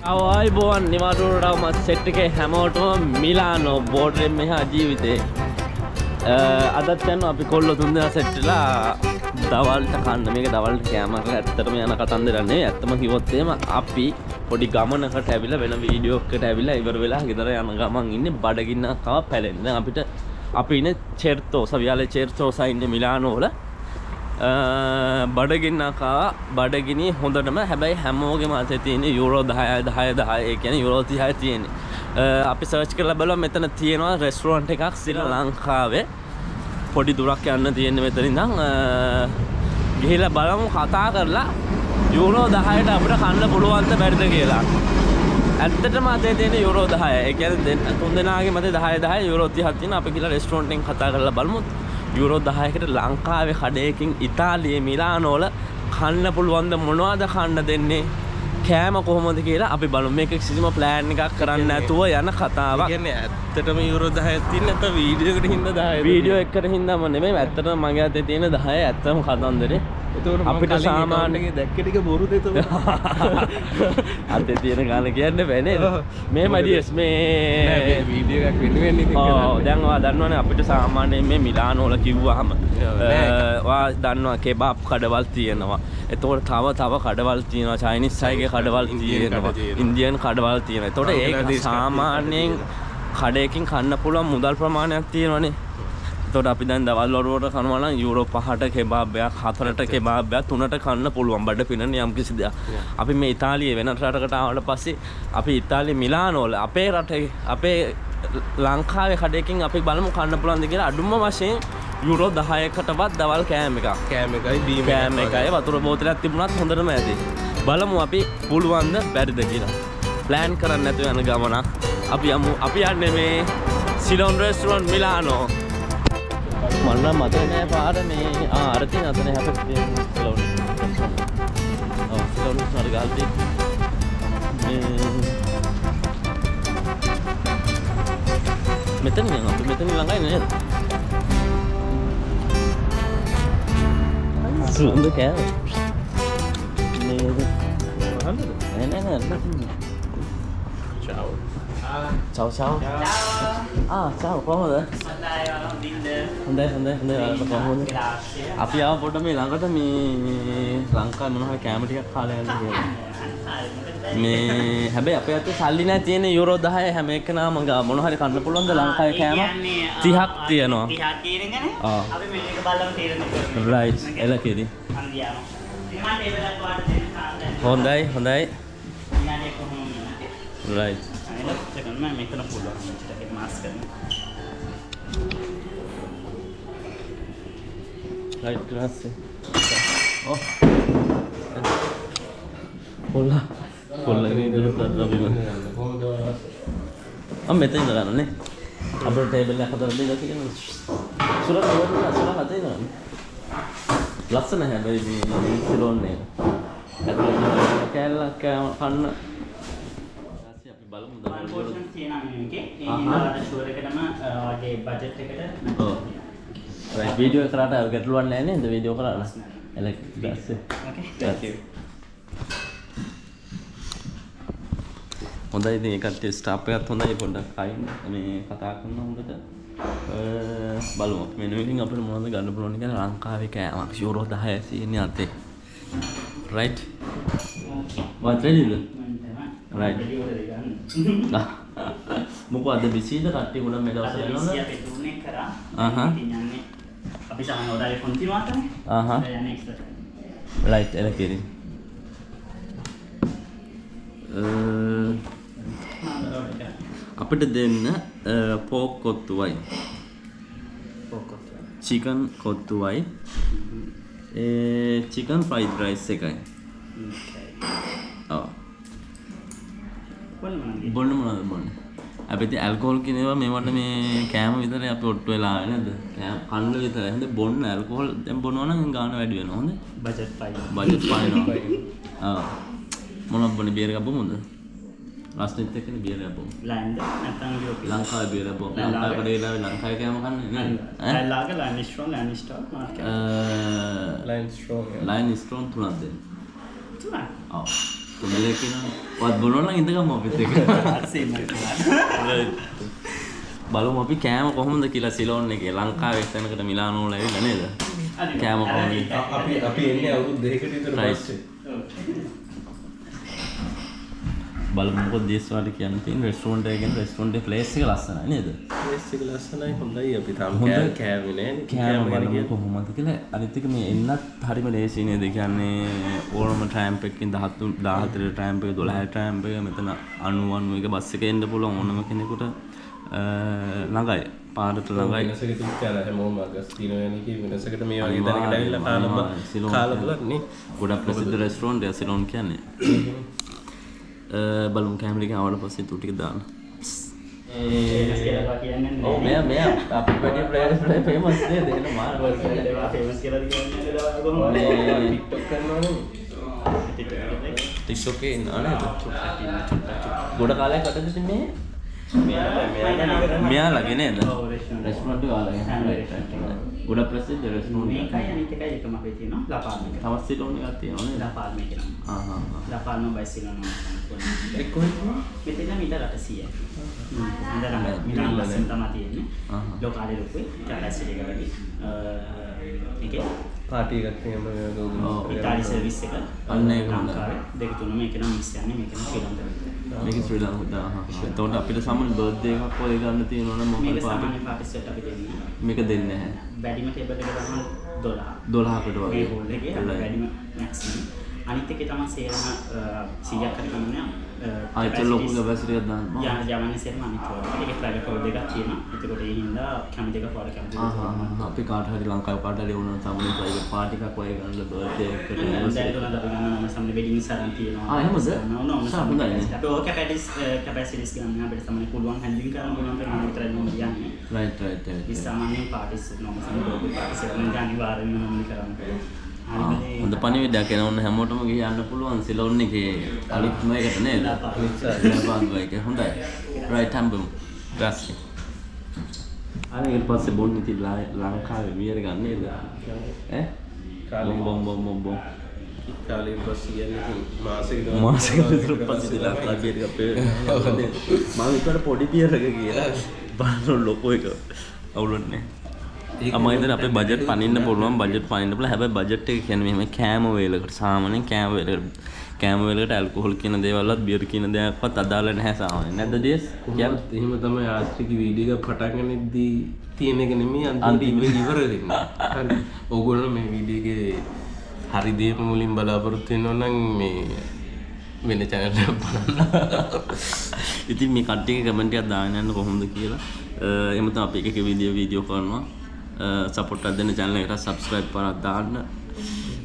ආයිබෝන් නිවාඩුවටම set එකේ හැමෝටම Milano බෝඩරෙන් මෙහා ජීවිතේ අදත් යනවා අපි කොල්ල තුන්දෙනා සෙට් වෙලා දවල්ට කන්න මේක දවල්ට කෑමක් ඇත්තටම යන කතන්දරයක් නෙවෙයි ඇත්තම කිව්වොත් එහෙම අපි පොඩි ගමනකට ඇවිල්ලා වෙන වීඩියෝ එකකට ඇවිල්ලා ඉවර වෙලා ගෙදර යන ගමන් ඉන්නේ බඩගින්නක් කව පැලෙන්න දැන් අපිට අපි ඉන්නේ චෙර්තෝසා වියාලේ චෙර්තෝසා ඉන්නේ මිලානෝ වල බඩගිනි හොඳටම හැබැයි හැමෝගෙම අතේ තියෙන යුරෝ 10 ඒ කියන්නේ යුරෝ 30 තියෙන්නේ. අපි සර්ච් කරලා බලුවා මෙතන තියෙනවා රෙස්ටුරන්ට් එකක් ශ්‍රී ලංකාවේ. පොඩි දුරක් යන්න තියෙන්නේ මෙතන ඉඳන් ගිහිල්ලා බලමු කතා කරලා යුරෝ 10ට අපිට කන්න පුළුවන්ද බැරිද කියලා. ඇත්තටම අතේ තියෙන යුරෝ 10. ඒ කියන්නේ තුන් දෙනාගේ මතේ 10 යුරෝ 30ක් තියෙනවා. අපි ගිහලා රෙස්ටුරන්ට් එකෙන් කතා කරලා බලමු. යුරෝ 10කට ලංකාවේ කඩේකින් ඉතාලියේ මිලානෝ වල කන්න පුළුවන්ද මොනවද කන්න දෙන්නේ කෑම කොහොමද කියලා අපි බලමු මේක කිසිම ප්ලෑන් එකක් කරන්නේ නැතුව යන කතාවක්. කියන්නේ ඇත්තටම යුරෝ 10ක් තියෙන නැත්නම් වීඩියෝ එකට හින්දා 10. වීඩියෝ එකකට හින්දාම නෙමෙයි ඇත්තටම මගේ අතේ තියෙන 10 ඇත්තම කතන්දරේ. ඒතකොට අපිට සාමාන්‍යයෙන් දැක්ක ටික බොරුද ඒතකොට අතේ තියෙන ගාන කියන්නේ බෑ නේද මේ මඩියස් මේ වීඩියෝ එකක් වෙනුවෙන් ඉතින් දැන් ඔයා දන්නවනේ අපිට සාමාන්‍යයෙන් මේ මිලානෝ වල කිව්වහම ඔයා දන්නවා කෙබාබ් කඩවල් තියෙනවා එතකොට තව කඩවල් තියෙනවා චයිනීස් අයගේ කඩවල් තියෙනවා ඉන්දියන් කඩවල් තියෙනවා එතකොට ඒක සාමාන්‍යයෙන් කඩේකින් කන්න පුළුවන් මුදල් ප්‍රමාණයක් තියෙනවනේ එතකොට අපි දැන් දවල් වරුවට කනවා නම් යුරෝ 5ට කෙබාබ්යක් 4ට කෙබාබ්යක් 3ට කන්න පුළුවන් බඩ පිනන යම් කිසි දෙයක්. අපි මේ ඉතාලියේ වෙන රටකට ආවට පස්සේ අපි ඉතාලියේ මිලානෝ වල අපේ රටේ අපේ ලංකාවේ කඩේකින් අපි බලමු කන්න පුළුවන්ද කියලා අඩුම වශයෙන් යුරෝ 10කටවත් දවල් කෑම එකක්. කෑම එකයි බීම කෑම එකයි වතුර බෝතලයක් තිබුණත් හොඳටම ඇති. බලමු අපි පුළුවන්ද බැරිද කියලා. ප්ලෑන් කරන්න නැතුව යන ගමනක්. අපි යන්නේ මේ සිලොන් රෙස්ටුරන්ට් මිලානෝ. මන්න මතක නෑ පාර මේ අර තියෙන අතන හැපෙත් තියෙන සිලොන්. ඔව් සිලොන් නර ගාල්ටි. මෙතන යන අපි මෙතන ළඟයි නේද? සුන්ද කෑම. නේද? නෑ. Chào. Chào. කොහොමද? හොඳයි. අපි ආව පොඩ්ඩක් මේ ළඟට මේ ලංකාවේ මොනවා හරි කැම ටිකක් කාලා යන්න කියලා. මේ හැබැයි අපේ අතේ සල්ලි නැහැ තියෙන යුරෝ 10 හැම එකනම මොනවා හරි කන්න පුළුවන්ද ලංකාවේ කෑම 30ක් තියෙනවා. 30ක් තියෙනකනේ. අපි මේක බලමු තීරණය කරමු. රයිට් එලකෙදි. හොඳයි. රයිට්. मैं मेकना पूरा मास्क करना राइट क्लास से ओ बोला नहीं इधर कर रहा मैं अब मैं तो इधर आना नहीं अब टेबल ले खतर दे जाती है सुरत आते हैं ना लक्षण है भाई सिलोन ने क्या खाना पोर्शन තියෙනවා මේකේ ඒ හින්දා ෂුවර් එකටම වගේ බජට් එකට ඔව් රයිට් වීඩියෝ එක කරාට ගැටලුවක් නැහැ නේද වීඩියෝ කරලා එලක් දැස්සේ ඕකේ thank you හොඳයි ඉතින් ඒකට ස්ටාෆ් එකත් හොඳයි පොඩ්ඩක් කයින් මේ කතා කරන හොඳට බලමු මෙන්න මේකෙන් අපිට මොනවද ගන්න පුළුවන් කියලා ලංකාවේ කෑමක් යුරෝ 10 තියෙන්නේ අතේ රයිට් what ready right මොකෝ අද බිසීද කට්ටිය ගොඩක් මේ දවස්වල යනවද අපි දුන්නේ කරා ඉතින් යන්නේ අපි සමහර ඔදාලේ කොන්තිනුවාටනේ යන්නේ එක්ස්ට්‍රා රයිට් එලකෙරි අපිට දෙන්න පෝක් කොත්තුවයි චිකන් කොත්තුවයි චිකන් ෆ්‍රයිඩ් රයිස් එකයි ඔව් බොන්න මොනවද බොන්නේ? අපි ඉතින් ඇල්කොහොල් කියන ඒවා මේවට මේ කෑම විතරයි අපි ඔට්ටු වෙලා ආවේ නේද? කෑම කන්න විතරයි. හොඳ බොන්න ඇල්කොහොල් දැන් බොනවා නම් ගාන වැඩි වෙනවා. හොඳ? බජට් පානවා. ආ මොනවද බොන්නේ බියර් එකක් බොමුද? රස්නෙත් එක්කනේ බියර් එකක් බොමු. ලෑන්ඩ් නැත්නම් යුරෝප්. ලංකාවේ බියර් එකක් බොමු. ලංකාවට ගිහලා ලංකාවේ කෑම කන්නේ නේද? ලංකාවේ ලයින් ස්ට්‍රෝන් මාර්කට්. ලයින් ස්ට්‍රෝන් තුනක් දෙන්න. තුනක්? ඔව්. තුනලේ කියනවා. වත් බොනවා නම් ඉඳගමු අපිත් එක්ක. බලමු අපි කෑම කොහොමද කියලා සිලෝන් එකේ ලංකාවේ එක්තැනකට මිලානෝ වල ඇවිල්ලා නේද? කෑම කොහොමද? අපි එන්නේ අවුරුදු 2කට විතර පස්සේ. බලමු මොකද දේශවාට කියන්න තියෙන රෙස්ටෝරන්ට් එකකින් රෙස්ටෝරන්ට් එකේ ප්ලේස් එක ලස්සනයි නේද? ප්ලේස් එක ලස්සනයි හොඳයි අපි තාම කෑවේ නෑනේ. කෑම බලමු කොහොමද කියලා. අනිත් එක මේ එන්නත් හරිම ලේසි නේද? කියන්නේ ඕනම ට්‍රෑම්ප් එකකින් 14 ට්‍රෑම්ප් එක 12 ට්‍රෑම්ප් එක මෙතන 91 එක බස් එකේ එන්න පුළුවන් ඕනම කෙනෙකුට ළඟයි. පාරට ළඟයි. වෙනසකට තිබ්බා හැමෝම අගස්තිනෝ යන්නේ කි වෙනසකට මේ වගේ තැනකට ඇවිල්ලා කාලා බලන්නේ. ගොඩක් ප්‍රසිද්ධ රෙස්ටෝරන්ට් එක සිලෝන් කියන්නේ. බලමු කැමරේ එක ආවට පස්සේ තු ටික දාන්න. ඔව් මෙයා අපි වැඩි ප්ලේයර්ස් ෆේමස් නේද? එන මාර ෆේමස් කියලා කියන්නේ TikTok කරනවනේ. TikTok එකේ ඉන්නවා නේද? ගොඩ කාලයක් අතද තින්නේ? මෙයාලගේ නේද? රෙස්ටෝරන්ට් එක ආලගේ. ගොඩ ප්‍රසිද්ධ රෙස්ටෝරන්ට් මේකයි අනිත් එකයි එකම අපේ තියෙනවා ලාපාල්ම එක. තවත් සිලෝන් එකක් තියෙනවා නේද? ලාපාල්ම එක නම. ලාපාල්ම බයි සිලෝන් එක. ඒක කොහෙද? මෙතන මීටර 800යි. මීටර ලස්සන තමයි තියෙන්නේ. ලෝකාලේ ලොකුයි. කැපැසිටි එක වැඩි. ඒකේ පාටි එකක් එහෙම ඉතාලි සර්විස් එක. අන්න ඒක හොඳයි. දෙක තුන මේක නම් මිස් යන්නේ මේක නම් ශ්‍රී ලංකාවේ. මේක ශ්‍රී ලංකාවේ. එතකොට අපිට සාමාන්‍ය බර්ත්ඩේ එකක් වගේ ගන්න තියෙනවා නම් මොකද මේක පාටි? සාමාන්‍ය පාටි සෙට් අපි දෙන්නේ. මේක දෙන්නේ නැහැ. වැඩිම ටේබල් එක තමයි 12. 12කට වගේ. මේ හෝල් එකේ වැඩිම මැක්සිමම්. අනිත් එකේ තමයි සේරම 100ක් හරි කන්නේ. ආයෙත් ලොකු කැපැසිටි එකක් දාන්න. යවන්නේ සේරම අනිත් ඒවා. ඒකේ ප්‍රයිවට් කෝඩ් එකක් තියෙනවා. ඒකට ඒ හින්දා කැමති එක ෆෝලෝ කැමති. අපි කාට හරි ලංකාවේ කාට හරි වුණා සාමාන්‍ය ප්‍රයිවට් පාටි එකක් වගේ ගන්න බර්ත්ඩේ එකට දැන් ඒගොල්ලෝ අපි ගන්නවා සම්මත වෙඩින් සරන් තියෙනවා. එහෙමද? හොඳයි. අපි ඕක කැපැසිටිස් ගන්න අපිට සම්මත පුළුවන් හැන්ඩලින් කරන්න පුළුවන් කරන විතරයි මම කියන්නේ. රයිට්. ඒ සාමාන්‍යයෙන් පාටිස් නොම සම්මත පාටිස් එක නම් අනිවාර්යයෙන්ම මම කරන්න පුළුවන්. හොඳ පණිවිඩයක් එන ඕන හැමෝටම ගියන්න පුළුවන් සිලෝන් එකේ අලුත්ම එකට නේද? ලාපාන්දුව එක හොඳයි. රයිට් හම්බමු. ගාස්කේ. අනේ ඊට පස්සේ බොන්න ඉතින් ලංකාවේ බියර් ගන්න නේද? ඈ? බොම්. කාලේ පස්සේ කියන්නේ මාසෙකට විතර පස්සේ ලංකාවේ බියර් එකක් පෙව්වේ. මම විතර පොඩි බියර් එක කියලා බලන ලොකෝ එක අවුලන්නේ. අමයිද අපේ බජට් පනින්න පුළුවන් බජට් පනින්න පුළුවන් හැබැයි බජට් එක කියන්නේ මෙහෙම කෑම වේලකට සාමාන්‍යයෙන් කෑම වේලකට ඇල්කොහොල් කියන දේවල්වත් බියර් කියන දේවල්වත් අදාළ නැහැ සාමාන්‍යයෙන් නැද්ද දේස් කියත් එහෙම තමයි ආස්ත්‍රික වීඩියෝ එක පටන් ගන්නෙද්දී තියෙන එක නෙමෙයි අන්තිම ඉවර වෙන්නේ. හරි. ඕගොල්ලෝ මේ වීඩියෝ එකේ හරි දේ මුලින් බලාපොරොත්තු වෙනවා නම් මේ වෙන channel එකක් බලන්න. ඉතින් මේ කට්ටියගේ කමෙන්ට් එකක් දාන්න යන්න කොහොමද කියලා එහෙම තමයි අපි එක වීඩියෝ කරනවා සපෝට් එකක් දෙන්න channel එකට subscribe කරලා දාන්න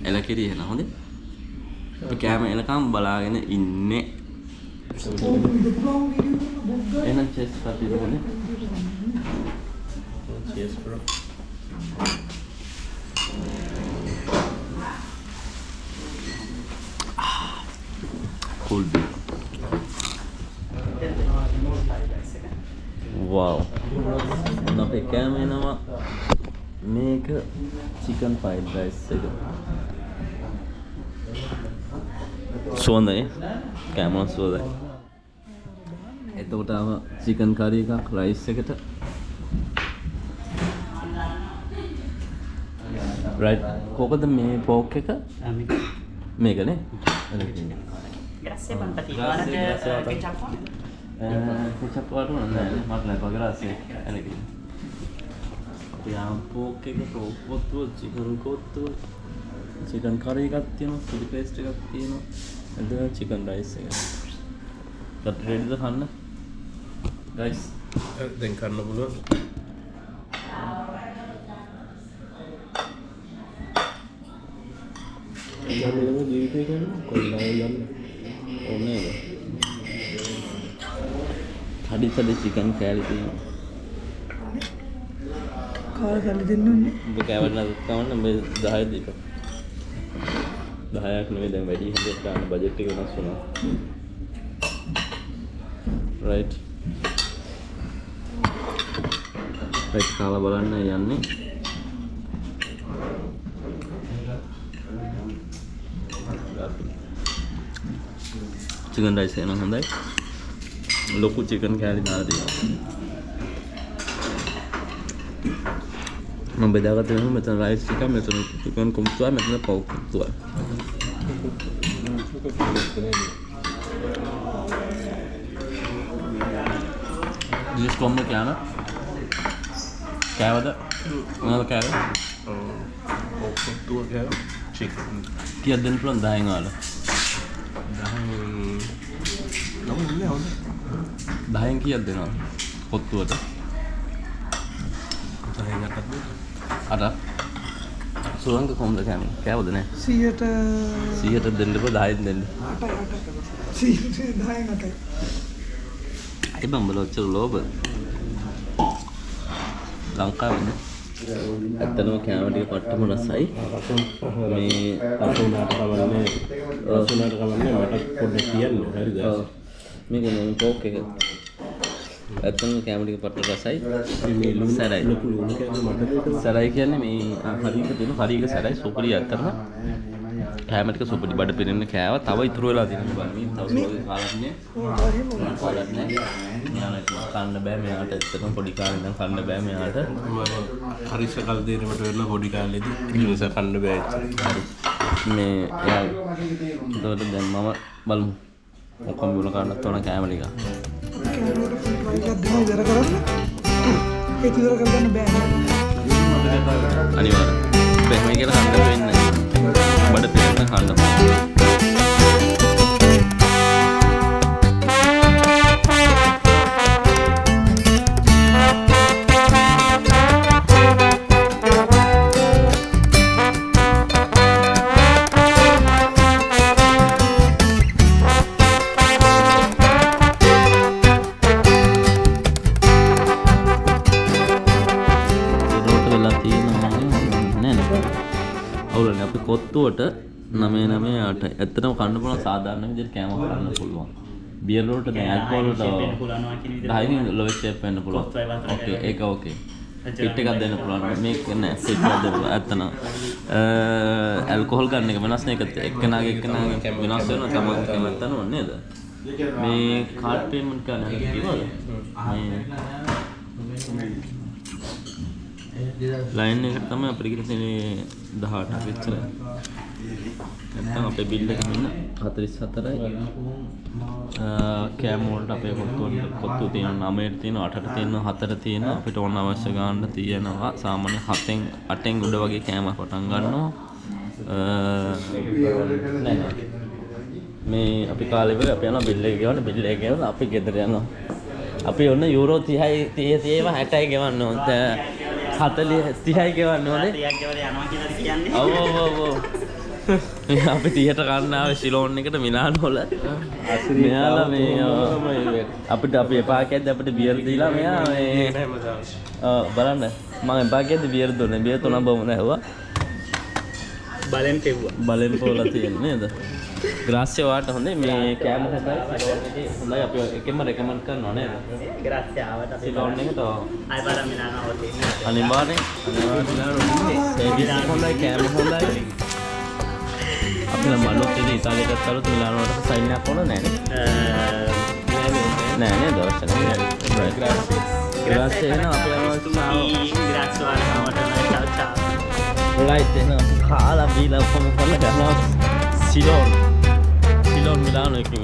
එලකිරි එන හොඳේ අපි කැම එනකම් බලාගෙන ඉන්නේ එහෙනම් චෙස් කටි දුන්නේ cheers bro cool wow අපේ කැම එනවා මේක chicken fried rice එක සුවඳයි කැම සුවඳයි එතකොට ආව chicken curry එකක් rice එකට right කොකද මේ pork එක මේකනේ grazie pantati guarda ketchup ketchup වල නෑ මට ලැබුවා grazie එනකි අපි ආම් pork එක කොත්තුව chicken කොත්තුව chicken curry එකක් තියෙනවා chili paste එකක් තියෙනවා එතන chicken rice එක කට ready ද කන්න guys දැන් කන්න පුළුවන් ජීවිතේ ජීවිතේ කියන්නේ කොල්ලා යන්න ඕනේ නේද හදිසි chicken කෑලි තියෙනවා කාල සල්ලි දෙන්න ඕනේ ඔබ කෑවන්න කවන්න මේ 10 දීප 10ක් නෙවෙයි දැන් වැඩි හින්දා ගන්න බජට් එක වෙනස් වුණා right කාලා බලන්න යන්නේ චිකන් රයිස් එක නම් හොඳයි. ලොකු චිකන් කෑලි දාලා දෙනවා. මම බෙදාගත්ත වෙනවා මෙතන රයිස් ටික මෙතන චිකන් කුම්තුවා මෙතන පව් කුම්තුවා. ජිස් කොම්බ කෑම කෑවද? මොනවද කෑවේ? කුම්තුවා කෑව චිකන්. කීයක් දෙන්න පුළුවන් 10න් වල? 10න් කීයක් දෙනවද? කොත්තුවට? 10න් 8ක් අර සුරංග කොම්බ කෑම කෑවද නැහැ? 100ට දෙන්න බෑ 10න් දෙන්න. 8යි. ඒ බම්බල ඔච්චර ලෝභ. ලංකාවේ ඇත්තනම කෑම ටික පට්ටම රසයි. මේ රසුනාට කවන්නේ මට පොඩ්ඩක් කියන්න හරිද? මේක නෝ පෝක් එක. ඇත්තනම කෑම ටික පට්ට රසයි. මේ ලුණු සැරයි. ලොකු ලුණු කෑම මට සැරයි කියන්නේ මේ හරියක තියෙන හරියක සැරයි සුපිරි ඇත්තටම. කෑම ටික සුපිරි බඩ පිරෙන්න කෑවා. තව ඉතුරු වෙලා තියෙනවා බලන්න. තව සුපිරි කාලක් නේ. කාලක් නේ. මෙයාට කන්න බෑ මෙයාට ඇත්තටම පොඩි කාලේ ඉඳන් කන්න බෑ මෙයාට. හරිස කල් දෙනකට වෙලා පොඩි කාලේදී ඒ නිසා කන්න බෑ ඇත්තට. මේ එයා එතකොට දැන් මම බලමු. ඔක්කොම බුල කන්නත් ඕන කෑම ටික. අනිවාර්යෙන්. බැහැ කියලා කන්න වෙන්නේ. බඩ පිරෙන්න කන්න. කොත්තුවට 998 ඇත්තටම කන්න පුළුවන් සාධාරණ විදිහට කෑම කන්න පුළුවන්. බියර් වලට දැන් ඇල්කොහොල් වලට 10කින් ලොවෙස් ෂේප් වෙන්න පුළුවන්. ඕකේ ඒක ඕකේ. පිට් එකක් දෙන්න පුළුවන්. මේක නෑ පිට් එකක් දෙන්න පුළුවන්. ඇත්තටම ඇල්කොහොල් ගන්න එක වෙනස් නේ. එක්කෙනාගේ වෙනස් වෙනවා තමයි කැමති තනව නේද? මේ කාඩ් පේමන්ට් කරන්න කිව්වද? ලයින් එකට තමයි අපිට කියලා තියෙන්නේ 18ක් විතර. නැත්නම් අපේ බිල් එක මෙන්න 44යි. කෑම වලට අපේ කොත්තු තියෙනවා 9ට තියෙනවා 8ට තියෙනවා 4ට තියෙනවා අපිට ඕන අවශ්‍ය ගන්න තියෙනවා. සාමාන්‍ය 7න් 8න් උඩ වගේ කෑම පටන් ගන්නවා. මේ අපි කාලේ වෙලා අපි යනවා බිල් එක ගෙවන්න බිල් එක ගෙවලා අපි ගෙදර යනවා. අපි ඔන්න යුරෝ 30යි 60යි ගෙවන්න ඕනේ. 30යි ගෙවන්න ඕනේ. 30ක් ගෙවලා යනවා කියලා කියන්නේ. ඔව්. අපි 30ට ගන්න ආවේ සිලෝන් එකට මිලානෝ වල. මෙයාලා මේ අපිට අපි එපා කියද්දි අපිට බියර් දීලා මෙයා මේ බලන්න මම එපා කියද්දි බියර් දුන්නේ. බියර් තුනක් බොමු නැහුවා. බලෙන් පෙව්වා. බලෙන් පොවලා තියෙන්නේ නේද? ග්‍රාස්ය වාට හොඳයි මේ කෑම හොඳයි. හොඳයි අපි එකෙන්ම රෙකමන්ඩ් කරනවා නේද? ග්‍රාස්ය ආවට අපි සිලෝන් එකට ආයි බලන්න මිලානෝ වගේ. අනිවාර්යෙන් හොඳයි කෑම හොඳයි. අපි නම් මලොත් ඉතින් ඉතාලියට කරොත් මිලානෝ වලට සයින් එකක් ඕන නැහැ නෑ නේද අවශ්‍ය නැහැ. ග්‍රාස්ය එන අපි අවශ්‍ය ග්‍රාස්ය වලට චාචා. රයිට් එන කාලා බීලා කොහොම කරලා ගන්නවා සිලෝන් මිලානෝ එකකින්